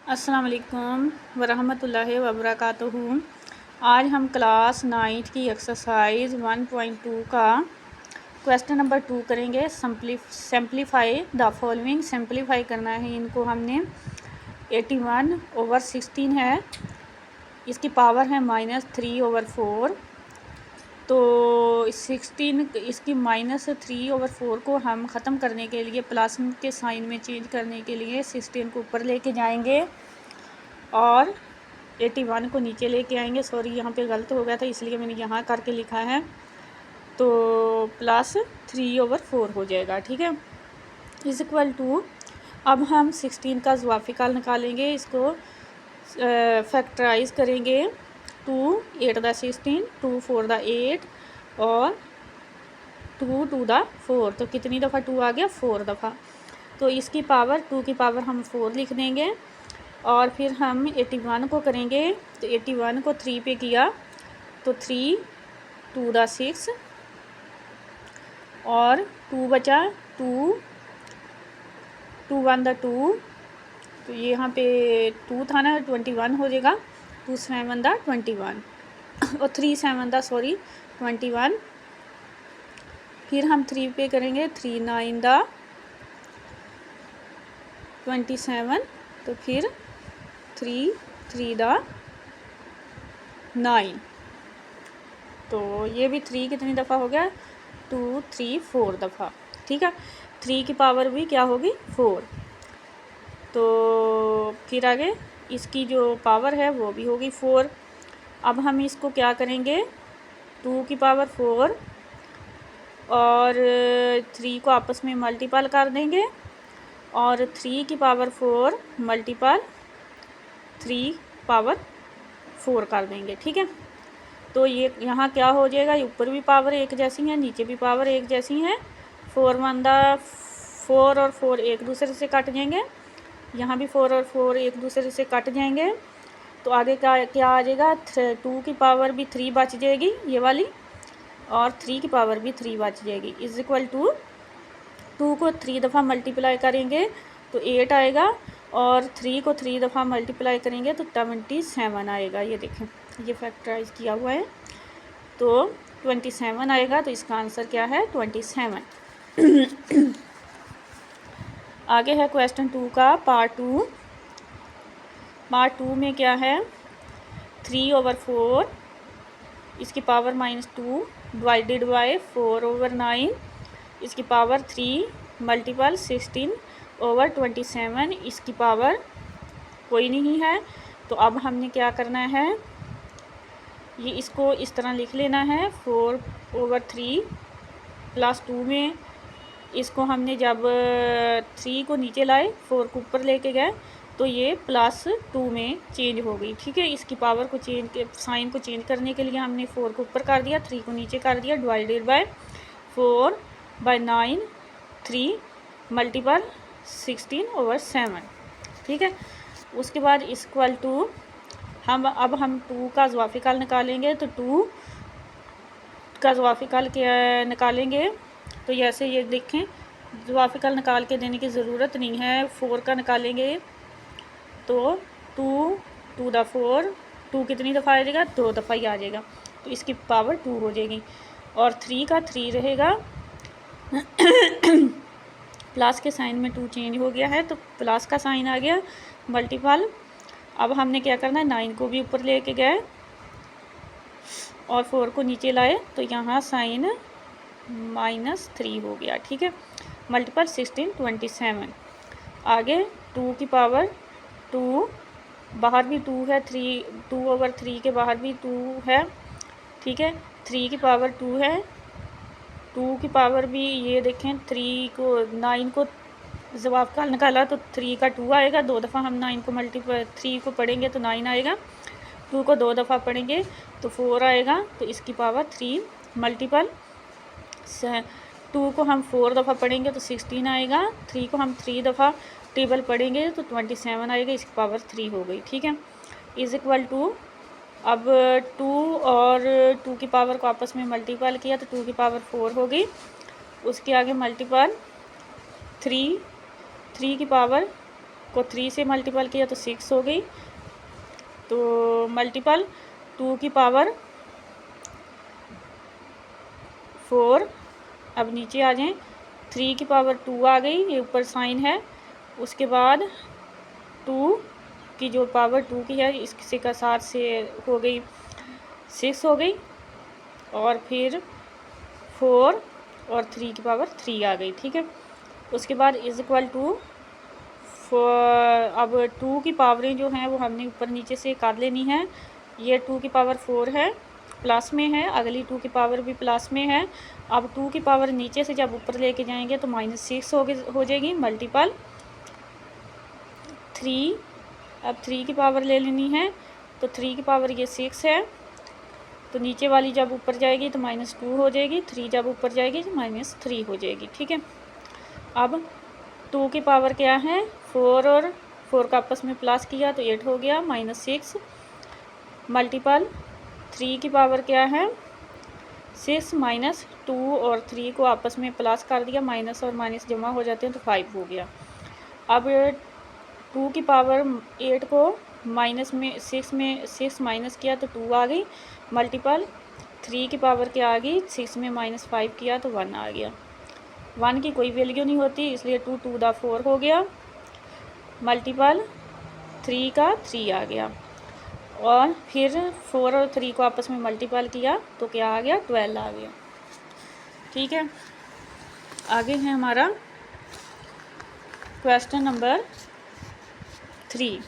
अस्सलाम वालेकुम वरहमतुल्लाहि वबरकातुहू। आज हम क्लास 9th की एक्सरसाइज 1.2 का क्वेश्चन नंबर 2 करेंगे। Simplify the following. सिंप्लीफाई करना है इनको हमने। 81/16 है, इसकी पावर है -3/4। तो 16 इसकी -3/4 को हम ख़त्म करने के लिए प्लस के साइन में चेंज करने के लिए 16 को ऊपर लेके जाएंगे और 81 को नीचे लेके आएंगे। सॉरी, यहाँ पे गलत हो गया था इसलिए मैंने यहाँ करके लिखा है। तो +3/4 हो जाएगा, ठीक है। इज इक्वल टू, अब हम 16 का ज़वाफ़िकाल निकालेंगे, इसको फैक्टराइज करेंगे। 2 8 द 16, 2 4 द 8 और 2 2 द 4। तो कितनी दफ़ा 2 आ गया? 4 दफ़ा। तो इसकी पावर 2 की पावर हम 4 लिख देंगे और फिर हम 81 को करेंगे। तो 81 को 3 पे किया तो 3 2 द 6 और 2 बचा, 2 2 1 द 2। तो ये यहाँ पे 2 था ना, 21 हो जाएगा। 2 7 द 21 और 3 7 द 21। फिर हम 3 पे करेंगे, 3 9 द 27। तो फिर 3 3 द 9। तो ये भी 3 कितनी दफ़ा हो गया? 2 3 4 दफ़ा, ठीक है। 3 की पावर भी क्या होगी? 4। तो फिर आगे इसकी जो पावर है वो भी होगी 4। अब हम इसको क्या करेंगे? 2 की पावर 4 और 3 को आपस में मल्टीपल कर देंगे और 3 की पावर 4 मल्टीपल 3 पावर 4 कर देंगे, ठीक है। तो ये यहाँ क्या हो जाएगा? ऊपर भी पावर एक जैसी है, नीचे भी पावर एक जैसी है। 4 1 द 4 और 4 एक दूसरे से कट जाएंगे। यहाँ भी 4 और 4 एक दूसरे से कट जाएंगे। तो आगे क्या आ जाएगा? 2 की पावर भी 3 बच जाएगी ये वाली, और 3 की पावर भी 3 बच जाएगी। इज इक्वल टू 2 को 3 दफ़ा मल्टीप्लाई करेंगे तो 8 आएगा और 3 को 3 दफ़ा मल्टीप्लाई करेंगे तो 27 आएगा। ये देखें, ये फैक्टराइज किया हुआ है तो 27 आएगा। तो इसका आंसर क्या है? 27। आगे है क्वेश्चन 2 का पार्ट 2। पार्ट 2 में क्या है? 3/4 इसकी पावर -2 डिवाइडेड बाय 4/9 इसकी पावर 3 मल्टीपल 16/27 इसकी पावर कोई नहीं है। तो अब हमने क्या करना है? ये इसको इस तरह लिख लेना है। 4/3 +2 में इसको हमने जब 3 को नीचे लाए, 4 को ऊपर लेके गए तो ये +2 में चेंज हो गई, ठीक है। इसकी पावर को साइन को चेंज करने के लिए हमने 4 को ऊपर कर दिया, 3 को नीचे कर दिया, डिवाइडेड बाय 4/9 3 मल्टीपल 16/7, ठीक है। उसके बाद इक्वल टू अब हम 2 का ज़वाफ़िकाल निकालेंगे। तो 2 का ज़वाफ़िकाल क्या निकालेंगे? तो ऐसे ये देखें, ज़वाफ़िकाल निकाल के देने की ज़रूरत नहीं है। 4 का निकालेंगे तो 2 2 द 4, 2 कितनी दफ़ा आ जाएगा? 2 दफ़ा ही आ जाएगा। तो इसकी पावर 2 हो जाएगी और 3 का 3 रहेगा। प्लस के साइन में 2 चेंज हो गया है तो प्लस का साइन आ गया, मल्टीपल। अब हमने क्या करना है? 9 को भी ऊपर लेके गए और 4 को नीचे लाए तो यहाँ साइन -3 हो गया, ठीक है। मल्टीपल 16 27। आगे 2 की पावर 2, बाहर भी 2 है, 2/3 के बाहर भी 2 है, ठीक है। 3 की पावर 2 है, 2 की पावर भी ये देखें, 9 को ज़वाफ़िकाल निकाला तो 3 का 2 आएगा। 2 दफ़ा हम 9 को 3 को पढ़ेंगे तो 9 आएगा। 2 को 2 दफ़ा पढ़ेंगे तो 4 आएगा। तो इसकी पावर 3 मल्टीपल 2 को हम 4 दफ़ा पढ़ेंगे तो 16 आएगा। 3 को हम 3 दफ़ा टेबल पढ़ेंगे तो 27 आएगा। इसकी पावर 3 हो गई, ठीक है। इज़ इक्वल टू, अब 2 और 2 की पावर को आपस में मल्टीपल किया तो 2 की पावर 4 हो गई। उसके आगे मल्टीपल 3 की पावर को 3 से मल्टीपल किया तो 6 हो गई। तो मल्टीपल 2 की पावर 4। अब नीचे आ जाएं, 3 की पावर 2 आ गई, ये ऊपर साइन है। उसके बाद 2 की जो पावर 2 की है इससे का 7 से हो गई 6 हो गई, और फिर 4 और 3 की पावर 3 आ गई। ठीक है, उसके बाद इज इक्वल टू अब 2 की पावरें जो हैं वो हमने ऊपर नीचे से कर लेनी है। ये 2 की पावर 4 है, प्लस में है, अगली 2 की पावर भी प्लस में है। अब 2 की पावर नीचे से जब ऊपर लेके जाएंगे तो -6 हो जाएगी, मल्टीपल 3। अब 3 की पावर ले लेनी है, तो 3 की पावर ये 6 है, तो नीचे वाली जब ऊपर जाएगी तो -2 हो जाएगी, 3 जब ऊपर जाएगी तो -3 हो जाएगी। ठीक है, अब 2 की पावर क्या है 4, और 4 का आपस में प्लस किया तो 8 हो गया, -6 मल्टीपल 3 की पावर क्या है 6 -2, और 3 को आपस में प्लस कर दिया, माइनस और माइनस जमा हो जाते हैं तो 5 हो गया। अब 2 की पावर 8 को माइनस में 6 माइनस किया तो 2 आ गई, मल्टीपल 3 की पावर क्या आ गई 6 में -5 किया तो 1 आ गया। 1 की कोई वैल्यू नहीं होती, इसलिए 2 2 दा 4 हो गया, मल्टीपल 3 का 3 आ गया, और फिर 4 और 3 को आपस में मल्टीपल किया तो क्या आ गया 12 आ गया। ठीक है, आगे है हमारा क्वेश्चन नंबर 3।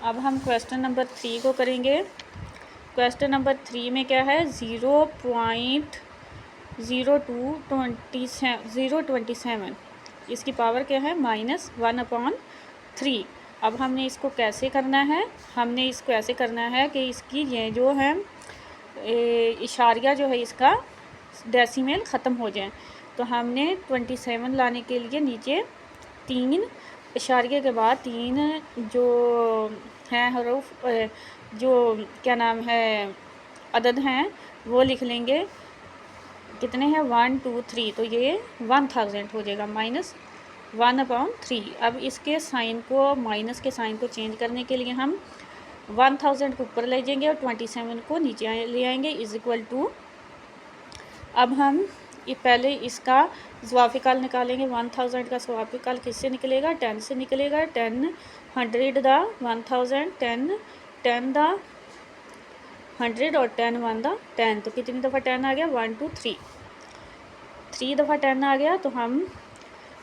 अब हम क्वेश्चन नंबर 3 को करेंगे। क्वेश्चन नंबर 3 में क्या है 0.027, इसकी पावर क्या है -1/3। अब हमने इसको कैसे करना है, हमने इसको ऐसे करना है कि इसकी ये जो है इशारिया जो है इसका डेसिमल ख़त्म हो जाए। तो हमने 27 लाने के लिए नीचे 3 इशारिये के बाद 3 जो हैं हरूफ जो क्या नाम है अदद हैं वो लिख लेंगे। कितने हैं 1 2 3, तो ये 1000 हो जाएगा, -1/3। अब इसके साइन को, माइनस के साइन को चेंज करने के लिए हम 1000 को ऊपर ले जाएंगे और 27 को नीचे ले आएंगे, इज इक्वल टू। अब हम ये पहले इसका ज़वाफ़िकल निकालेंगे। 1000 का ज़वाफ़िकल किससे निकलेगा 10 से निकलेगा। 10 100 दा 1000, 10 दा 100 और 10 1 दा 10, तो कितनी दफ़ा 10 आ गया 1 2 3 दफ़ा 10 आ गया। तो हम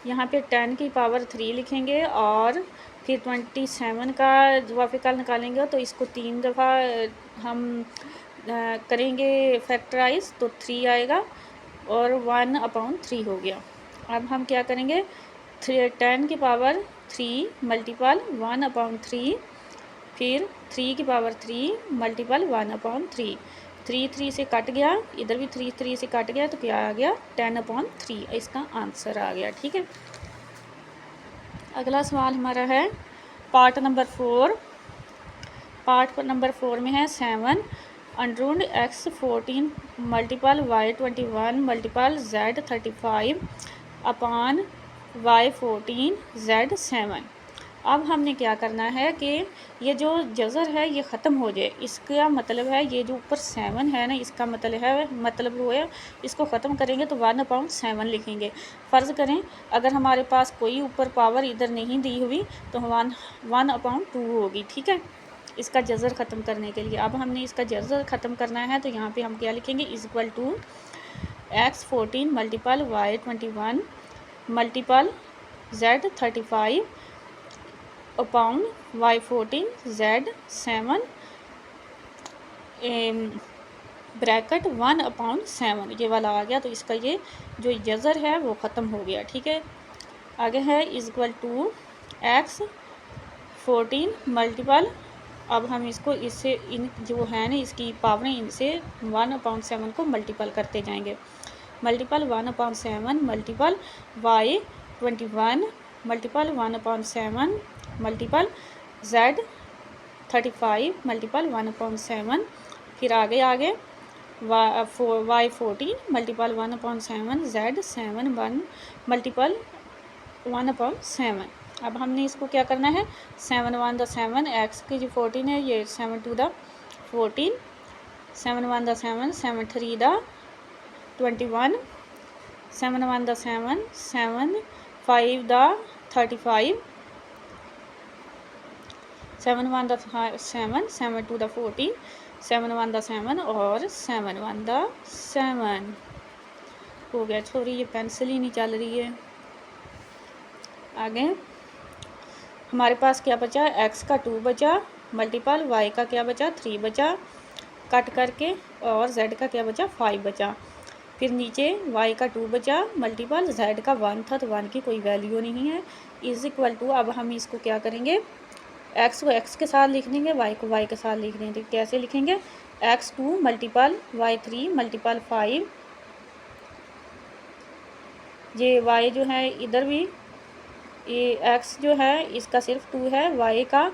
यहाँ पे 10 की पावर 3 लिखेंगे और फिर 27 का ज़वाफ़िकल निकालेंगे, तो इसको 3 दफ़ा हम करेंगे फैक्टराइज, तो 3 आएगा और 1/3 हो गया। अब हम क्या करेंगे 10 की पावर 3 मल्टीपल 1/3, फिर 3 की पावर 3 मल्टीपल 1/3। 3 3 से कट गया, इधर भी 3 3 से कट गया, तो क्या आ गया 10/3, इसका आंसर आ गया। ठीक है, अगला सवाल हमारा है पार्ट नंबर 4। पार्ट नंबर 4 में है 7 √x14 multiple y21 multiple z35 upon y14 z7। अब हमने क्या करना है कि ये जो जज़र है ये ख़त्म हो जाए। इसका मतलब है ये जो ऊपर 7 है ना, इसका मतलब वो है इसको ख़त्म करेंगे तो 1/7 लिखेंगे। फ़र्ज़ करें अगर हमारे पास कोई ऊपर पावर इधर नहीं दी हुई तो 1/2 होगी। ठीक है, इसका जज़र ख़त्म करने के लिए। अब हमने इसका जज़र ख़त्म करना है, तो यहाँ पे हम क्या लिखेंगे is equal to x14 multiple y21 multiple z35 upon y14 z7 bracket 1/7 ये वाला आ गया। तो इसका ये जो जज़र है वो ख़त्म हो गया। ठीक है, आगे है is equal to x14 multiple, अब हम इसको इससे इन जो है ना इसकी पावरें इनसे 1/7 को मल्टीपल करते जाएंगे। Multiple 1/7 multiple y21 multiple 1/7 multiple z35 multiple 1/7, फिर आगे y14 मल्टीपल 1/7 z7 1 मल्टीपल 1/7। अब हमने इसको क्या करना है, 7 1 द 7, एक्स की जो 14 है ये 7 2 the 14, 7 1 the 7, 7 3 the 21, 7 1 the 7, 7 5 the 35, 7 1 the 7, 7 2 the 14, 7 1 the 7 और 7 1 द 7 हो गया। सॉरी ये पेंसिल ही नहीं चल रही है। आगे हमारे पास क्या बचा, एक्स का 2 बचा मल्टीपल वाई का क्या बचा 3 बचा कट करके, और जेड का क्या बचा 5 बचा। फिर नीचे वाई का 2 बचा मल्टीपल जेड का 1 था तो 1 की कोई वैल्यू नहीं है, इज इक्वल टू। अब हम इसको क्या करेंगे, एक्स को एक्स के साथ लिख देंगे, वाई को वाई के साथ लिख देंगे। कैसे लिखेंगे, x2 मल्टीपल y3 मल्टीपल 5, ये y जो है इधर भी ये x जो है इसका सिर्फ 2 है, y का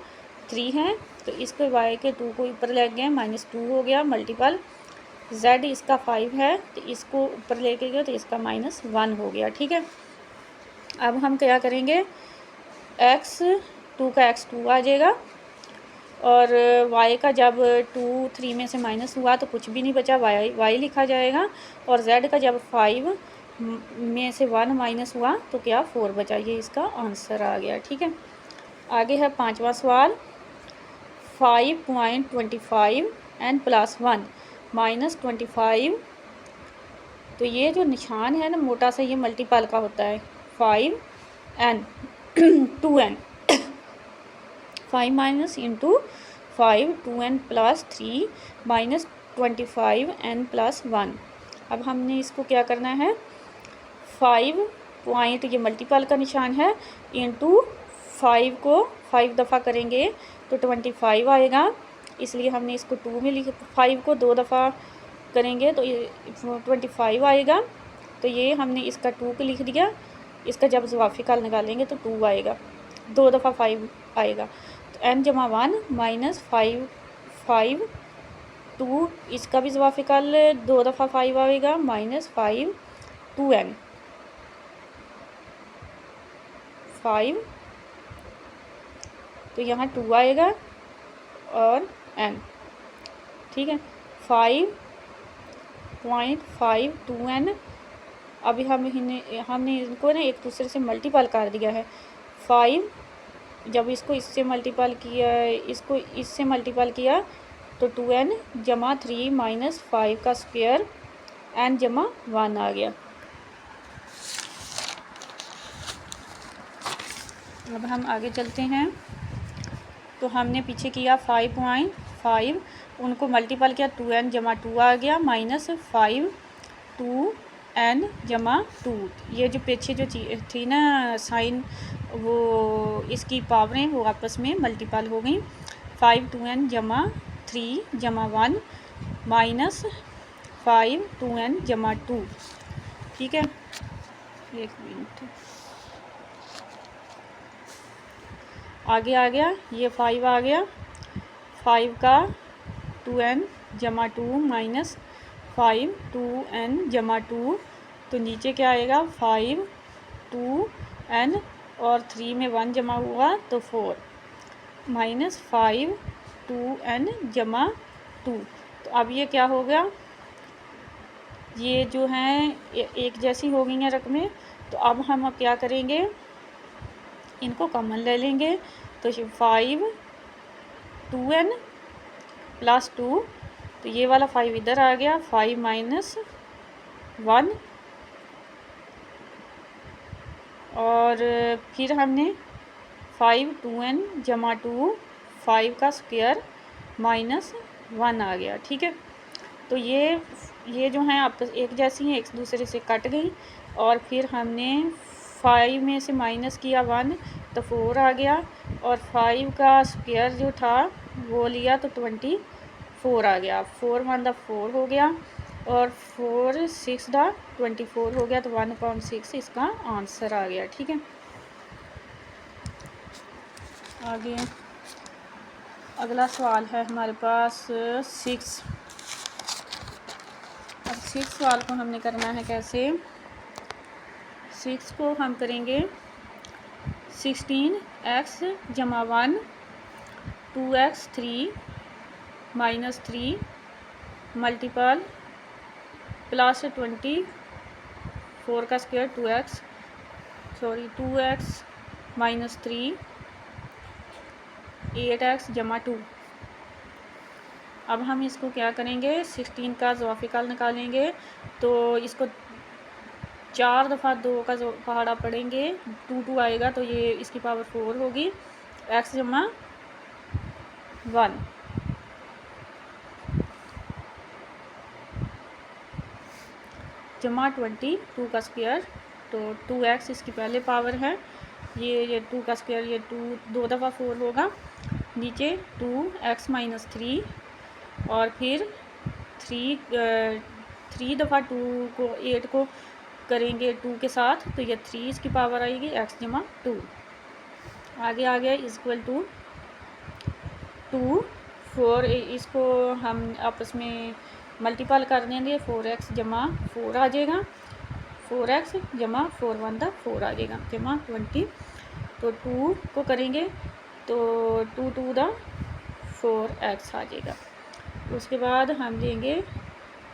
3 है, तो इसके y के 2 को ऊपर ले गए -2 हो गया मल्टीपल z इसका 5 है तो इसको ऊपर लेके गए तो इसका -1 हो गया। ठीक है, अब हम क्या करेंगे, x2 का x2 आ जाएगा और y का जब 2 3 में से माइनस हुआ तो कुछ भी नहीं बचा, y लिखा जाएगा, और z का जब 5 में से 1 माइनस हुआ तो क्या 4 बचा, ये इसका आंसर आ गया। ठीक है, आगे है 5वां सवाल, 5.25 n + 1 -25। तो ये जो निशान है ना मोटा सा, ये मल्टीपल का होता है, 5n 2n 5 minus into 5 2n + 3 -25n + 1। अब हमने इसको क्या करना है, 5 पॉइंट ये मल्टीपल का निशान है इंटू 5 को 5 दफ़ा करेंगे तो 25 आएगा, इसलिए हमने इसको 2 में लिख, 5 को 2 दफ़ा करेंगे तो ये 25 आएगा, तो ये हमने इसका 2 को लिख दिया। इसका जब ज़वाफ़िकल निकालेंगे तो 2 आएगा, 2 दफ़ा 5 आएगा, तो n = 1 -5 5 2, इसका भी ज़वाफ़िकल 2 दफ़ा 5 आएगा -5 2n 5, तो यहाँ 2 आएगा और n। ठीक है, 5.52n। अभी हमने इनको ना एक दूसरे से मल्टीपल कर दिया है। 5 जब इसको इससे मल्टीपल किया, इसको इससे मल्टीपल किया तो 2n + 3 - 5 का स्क्वायर n = 1 आ गया। अब हम आगे चलते हैं, तो हमने पीछे किया 5.5, उनको मल्टीपल किया 2n = 2 आ गया -5 2n = 2। ये जो पीछे जो थी ना साइन, वो इसकी पावरें वो आपस में मल्टीपल हो गई। 5 2n = 3 = 1 -5 2n = 2। ठीक है, एक मिनट आगे आ गया, ये 5 आ गया, 5 का 2n = 2 -5 2n = 2, तो नीचे क्या आएगा 5 2n और 3 में 1 जमा हुआ तो 4 -5 2n = 2। तो अब ये क्या हो गया, ये जो हैं एक जैसी हो गई हैं रकमें, तो अब हम क्या करेंगे, इनको कॉमन ले लेंगे, तो 5 2n + 2, तो ये वाला 5 इधर आ गया, 5 - 1, और फिर हमने 5 2n = 2 5 का स्क्वायर -1 आ गया। ठीक है, तो ये जो हैं आपस एक जैसी हैं, एक दूसरे से कट गई, और फिर हमने 5 में से माइनस किया 1 तो 4 आ गया, और 5 का स्क्वायर जो था वो लिया तो 24 आ गया। 4 1 द 4 हो गया, और 4 6 द 24 हो गया, तो 1/6 इसका आंसर आ गया। ठीक है, आगे अगला सवाल है हमारे पास 6। अब 6 सवाल को हमने करना है कैसे, 6 को हम करेंगे 16x जमा 1, 2x 3 माइनस 3 मल्टीपल प्लस 24 का स्क्वायर 2x माइनस 3 8x जमा 2। अब हम इसको क्या करेंगे, 16 का ज़वाफिकाल निकालेंगे तो इसको 4 दफ़ा 2 का पहाड़ा पढ़ेंगे, 2 आएगा तो ये इसकी पावर 4 होगी। x जमा 1 जमा 22 का स्क्वायर, तो 2x इसकी पहले पावर है, ये 2 का स्क्वायर, ये 2 दफ़ा 4 होगा, नीचे 2x माइनस 3 और फिर 3 दफ़ा 2 को 8 को करेंगे 2 के साथ तो ये 3 इसकी पावर आएगी x जमा 2। आगे आ गया इक्वल टू 2 4, इसको हम आपस में मल्टीपल कर देंगे, 4x जमा 4 आ जाएगा, 4x जमा 4 1 4 आ जाएगा जमा 20। तो 2 को करेंगे तो 2 2 4x आ जाएगा। उसके बाद हम देंगे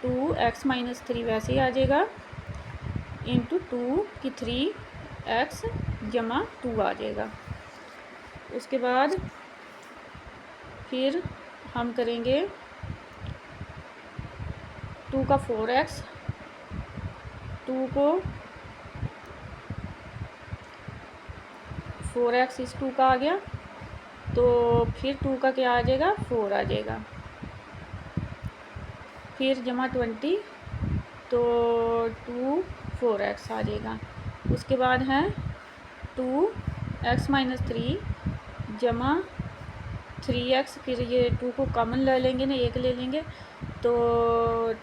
2x माइनस 3 वैसे ही आ जाएगा, इंटू 2 की 3x जमा 2 आ जाएगा। उसके बाद फिर हम करेंगे 2 का 4x, 2 को 4x इस 2 का आ गया तो फिर 2 का क्या आ जाएगा, 4 आ जाएगा, फिर जमा 20 तो 2 4x आ जाएगा। उसके बाद है 2x माइनस 3 जमा 3x, फिर ये 2 को कॉमन ले लेंगे ना, एक ले लेंगे तो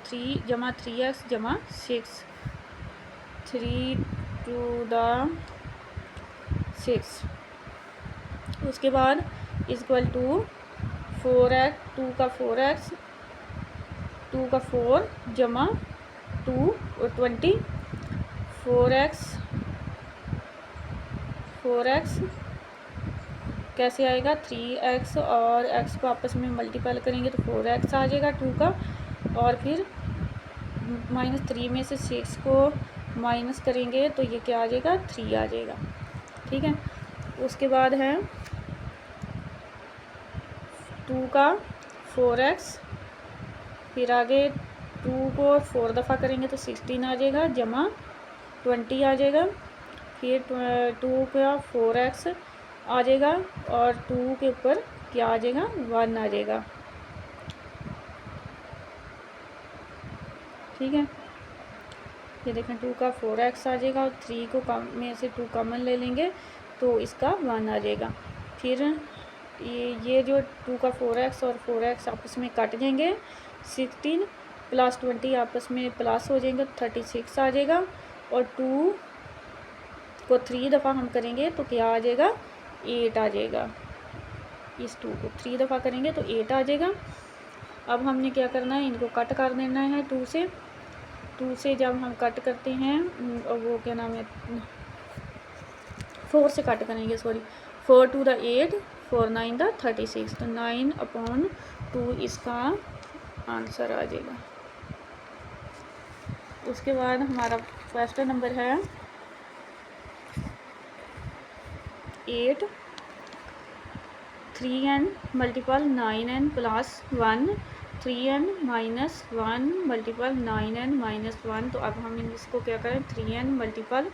3 जमा 3x जमा 6, 3 2 6। उसके बाद इक्वल टू 4x, 2 का 4x, 2 का 4 जमा 2 और 20, 4x कैसे आएगा, 3x और x को आपस में मल्टीपल करेंगे तो 4x आ जाएगा 2 का, और फिर माइनस 3 में से 6 को माइनस करेंगे तो ये क्या आ जाएगा, 3 आ जाएगा। ठीक है, उसके बाद है 2 का 4x, फिर आगे 2 को 4 दफ़ा करेंगे तो 16 आ जाएगा जमा 20 आ जाएगा, फिर 2 का 4x आ जाएगा और 2 के ऊपर क्या आ जाएगा, 1 आ जाएगा। ठीक है, ये देखें 2 का 4x आ जाएगा और 3 को में से 2 कॉमन ले लेंगे तो इसका 1 आ जाएगा। फिर ये जो 2 का 4x और 4x आपस में कट जाएंगे, 16 प्लस 20 आपस में प्लस हो जाएंगे, 36 आ जाएगा, और 2 को 3 दफ़ा हम करेंगे तो क्या आ जाएगा, 8 आ जाएगा। इस 2 को 3 दफ़ा करेंगे तो 8 आ जाएगा। अब हमने क्या करना है, इनको कट कर देना है 2 से जब हम कट करते हैं, वो क्या नाम है, 4 से कट करेंगे, सॉरी, 4 2 8, 4 9 36, तो 9/2 इसका आंसर आ जाएगा। उसके बाद हमारा क्वेश्चन नंबर है 8, 3n multiple 9n plus 1, 3n minus 1 multiple 9n minus 1। तो अब हम इसको क्या करें, 3n मल्टीपल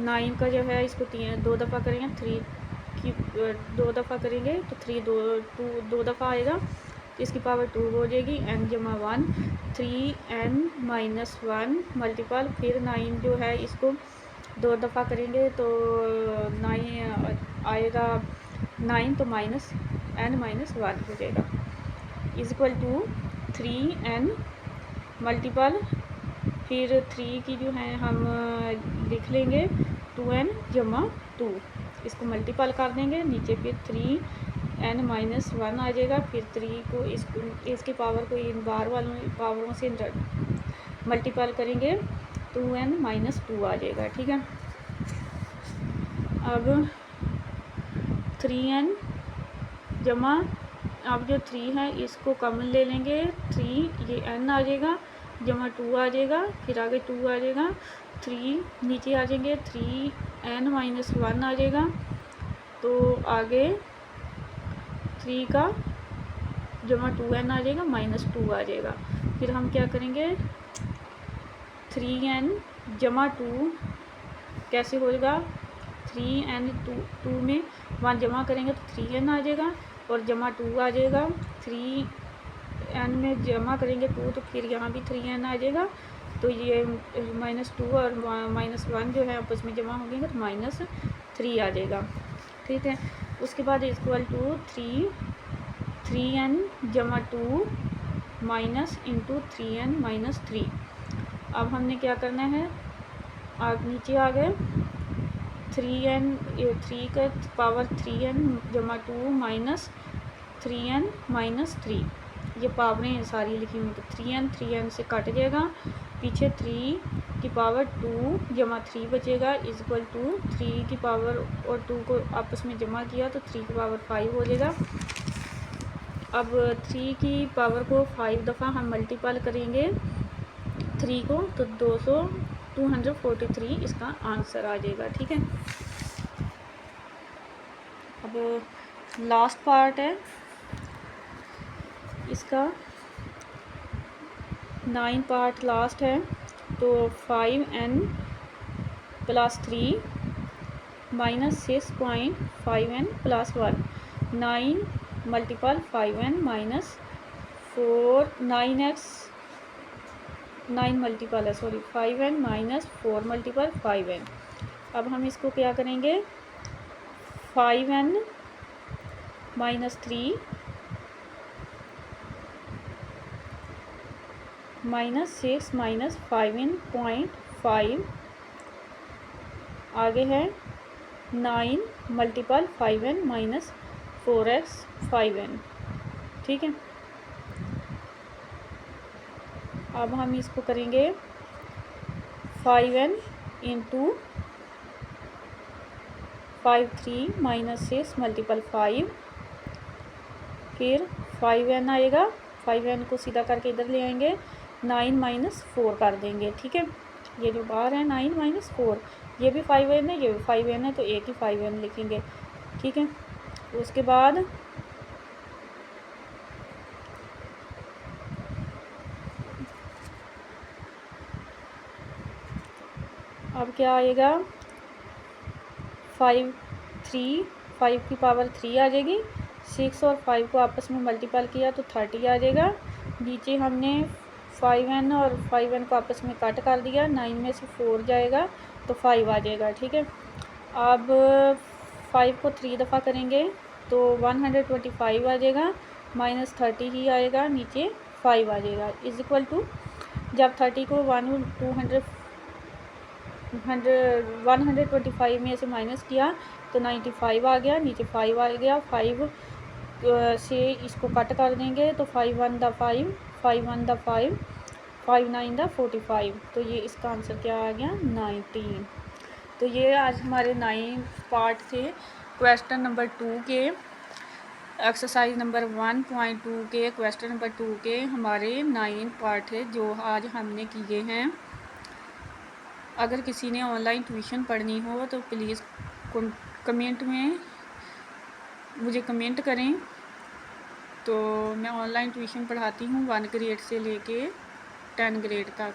9 का जो है इसको 2 दफ़ा करेंगे, 3 की 2 दफ़ा करेंगे तो 3 2 दफ़ा आएगा तो इसकी पावर 2 हो जाएगी, n जमा 1, 3n माइनस 1 मल्टीपल, फिर 9 जो है इसको 2 दफ़ा करेंगे तो 9 आएगा, 9 तो माइनस n माइनस 1 हो जाएगा, इक्वल टू 3n मल्टीपल, फिर 3 की जो है हम लिख लेंगे 2n जमा 2, इसको मल्टीपल कर देंगे, नीचे फिर 3n माइनस 1 आ जाएगा, फिर 3 को इसकी पावर को इन बार वालों पावरों से मल्टीपल करेंगे, 2n माइनस 2 आ जाएगा। ठीक है, अब 3n जमा, अब जो 3 है इसको कॉमन ले लेंगे, 3 ये n आ जाएगा, जमा 2 आ जाएगा, फिर आगे 2 आ जाएगा, 3 नीचे आ जाएंगे, 3n माइनस 1 आ जाएगा, तो आगे 3 का जमा 2n आ जाएगा, माइनस 2 आ जाएगा। फिर हम क्या करेंगे, 3n जमा 2 कैसे होएगा, 3n 2 में 1 जमा करेंगे तो 3n आ जाएगा, और जमा 2 आ जाएगा, 3n में जमा करेंगे 2 तो फिर यहाँ भी 3n आ जाएगा, तो ये -2 और -1 जो है आपस में जमा होंगे तो -3 आ जाएगा। ठीक है, उसके बाद इक्वल टू 3n जमा 2 माइनस इंटू 3n माइनस 3। अब हमने क्या करना है, आप नीचे आ गए, 3 का पावर 3n जमा 2 माइनस 3n माइनस 3, ये पावरें सारी लिखी हुई, तो 3n से कट जाएगा, पीछे 3 की पावर 2 जमा 3 बचेगा, इक्वल टू 3 की पावर और 2 को आपस में जमा किया तो 3 की पावर 5 हो जाएगा। अब 3 की पावर को 5 दफ़ा हम मल्टीपल करेंगे 3 को, तो 243 इसका आंसर आ जाएगा। ठीक है, अब लास्ट पार्ट है इसका, 9 पार्ट लास्ट है, तो 5n plus 3 minus 6.5n plus 1, 9 multiple 5n minus 4, 9x 9 multiple है, sorry 5n minus 4 multiple 5n। अब हम इसको क्या करेंगे, 5n minus 3 minus 6 minus 5n.5, आगे है 9 multiple 5n minus 4x 5n। ठीक है, अब हम इसको करेंगे 5n इंटू 5 माइनस 6 मल्टीपल 5, फिर 5n आएगा, 5n को सीधा करके इधर ले आएंगे, 9 माइनस 4 कर देंगे। ठीक है, ये जो बाहर है 9 माइनस 4, ये भी 5n है, ये भी 5n है, तो एक ही 5n लिखेंगे। ठीक है, उसके बाद अब क्या आएगा, 5 की पावर 3 आ जाएगी, 6 और 5 को आपस में मल्टीपल किया तो 30 आ जाएगा, नीचे हमने 5n और 5n को आपस में कट कर दिया, 9 में से 4 जाएगा तो 5 आ जाएगा। ठीक है, अब 5 को 3 दफ़ा करेंगे तो 125 आ जाएगा, माइनस 30 ही आएगा, नीचे 5 आ जाएगा, इज इक्वल टू, जब 30 को 125 में से माइनस किया तो 95 आ गया, नीचे 5 आ गया, 5 से इसको कट कर देंगे तो 5 1 द 5, 5 1 द 5, 5 9 द 45, तो ये इसका आंसर क्या आ गया, 19। तो ये आज हमारे 9 पार्ट थे क्वेश्चन नंबर 2 के, एक्सरसाइज नंबर 1.2 के क्वेश्चन नंबर 2 के हमारे 9 पार्ट है जो आज हमने किए हैं। अगर किसी ने ऑनलाइन ट्यूशन पढ़नी हो तो प्लीज़ कमेंट में मुझे कमेंट करें। तो मैं ऑनलाइन ट्यूशन पढ़ाती हूँ 1 ग्रेड से लेके 10 ग्रेड तक।